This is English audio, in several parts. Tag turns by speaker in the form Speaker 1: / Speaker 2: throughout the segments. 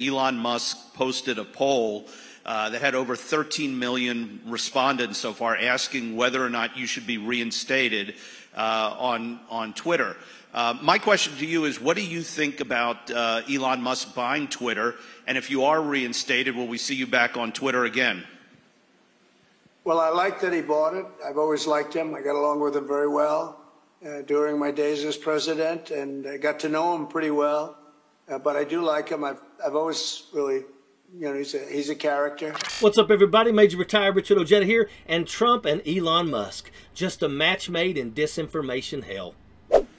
Speaker 1: Elon Musk posted a poll that had over 13 million respondents so far, asking whether or not you should be reinstated on Twitter. My question to you is, what do you think about Elon Musk buying Twitter? And if you are reinstated, will we see you back on Twitter again?
Speaker 2: Well, I like that he bought it. I've always liked him. I got along with him very well during my days as president, and I got to know him pretty well. But I do like him. I've always really, you know, he's a character.
Speaker 3: What's up, everybody? Major Retired Richard Ojeda here, and Trump and Elon Musk, just a match made in disinformation hell.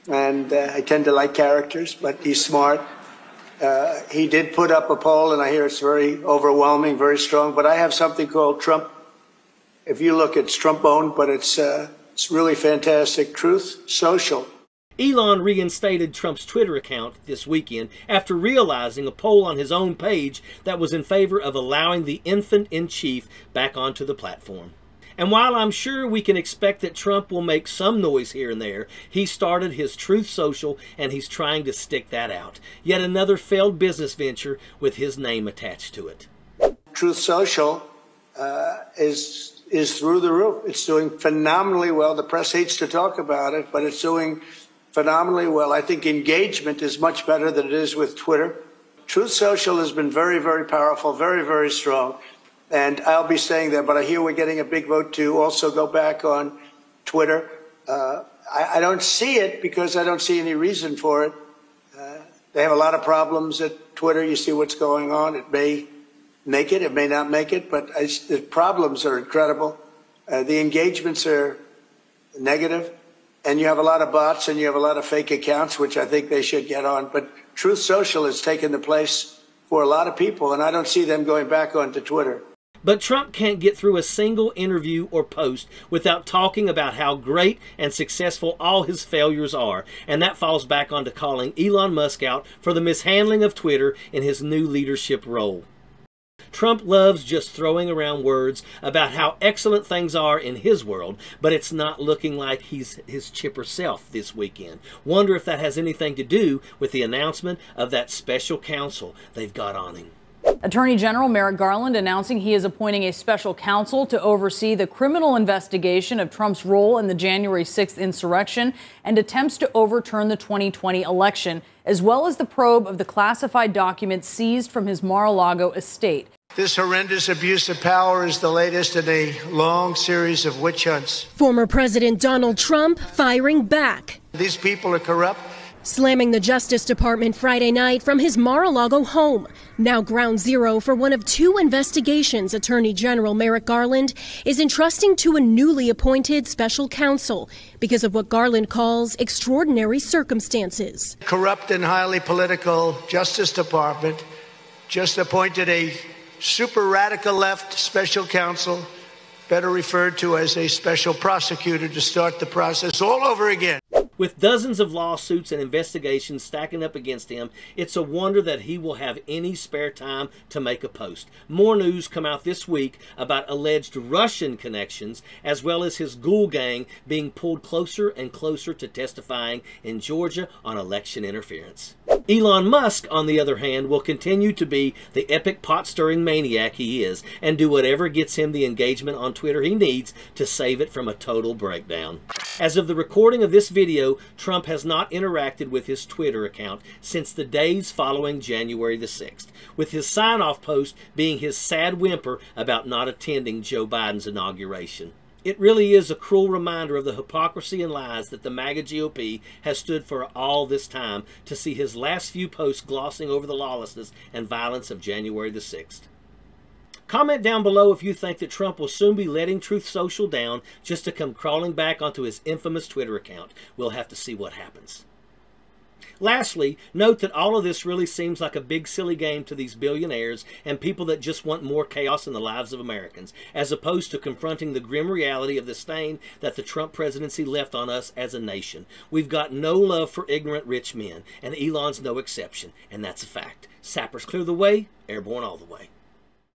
Speaker 2: And I tend to like characters, but he's smart. He did put up a poll, and I hear it's very overwhelming, very strong. But I have something called Trump. If you look, it's Trump-owned, but it's really fantastic. Truth Social.
Speaker 3: Elon reinstated Trump's Twitter account this weekend after realizing a poll on his own page that was in favor of allowing the infant-in-chief back onto the platform. And while I'm sure we can expect that Trump will make some noise here and there, he started his Truth Social and he's trying to stick that out. Yet another failed business venture with his name attached to it.
Speaker 2: Truth Social is through the roof. It's doing phenomenally well. The press hates to talk about it, but it's doing phenomenally well. I think engagement is much better than it is with Twitter. Truth Social has been very, very powerful, very, very strong. And I'll be staying there, but I hear we're getting a big vote to also go back on Twitter. I don't see it because I don't see any reason for it. They have a lot of problems at Twitter. You see what's going on. It may make it, it may not make it, but the problems are incredible. The engagements are negative. And you have a lot of bots and you have a lot of fake accounts, which I think they should get on. But Truth Social has taken the place for a lot of people, and I don't see them going back onto Twitter.
Speaker 3: But Trump can't get through a single interview or post without talking about how great and successful all his failures are. And that falls back onto calling Elon Musk out for the mishandling of Twitter in his new leadership role. Trump loves just throwing around words about how excellent things are in his world, but it's not looking like he's his chipper self this weekend. Wonder if that has anything to do with the announcement of that special counsel they've got on him.
Speaker 4: Attorney General Merrick Garland announcing he is appointing a special counsel to oversee the criminal investigation of Trump's role in the January 6th insurrection and attempts to overturn the 2020 election, as well as the probe of the classified documents seized from his Mar-a-Lago estate.
Speaker 2: This horrendous abuse of power is the latest in a long series of witch hunts.
Speaker 5: Former President Donald Trump firing back.
Speaker 2: These people are corrupt.
Speaker 5: Slamming the Justice Department Friday night from his Mar-a-Lago home. Now ground zero for one of two investigations Attorney General Merrick Garland is entrusting to a newly appointed special counsel because of what Garland calls extraordinary circumstances.
Speaker 2: Corrupt and highly political Justice Department just appointed a super radical left special counsel, better referred to as a special prosecutor, to start the process all over again.
Speaker 3: With dozens of lawsuits and investigations stacking up against him, it's a wonder that he will have any spare time to make a post. More news come out this week about alleged Russian connections, as well as his ghoul gang being pulled closer and closer to testifying in Georgia on election interference. Elon Musk, on the other hand, will continue to be the epic pot-stirring maniac he is and do whatever gets him the engagement on Twitter he needs to save it from a total breakdown. As of the recording of this video, Trump has not interacted with his Twitter account since the days following January the 6th, with his sign-off post being his sad whimper about not attending Joe Biden's inauguration. It really is a cruel reminder of the hypocrisy and lies that the MAGA GOP has stood for all this time, to see his last few posts glossing over the lawlessness and violence of January the 6th. Comment down below if you think that Trump will soon be letting Truth Social down just to come crawling back onto his infamous Twitter account. We'll have to see what happens. Lastly, note that all of this really seems like a big silly game to these billionaires and people that just want more chaos in the lives of Americans, as opposed to confronting the grim reality of the stain that the Trump presidency left on us as a nation. We've got no love for ignorant rich men, and Elon's no exception, and that's a fact. Sappers clear the way, airborne all the way.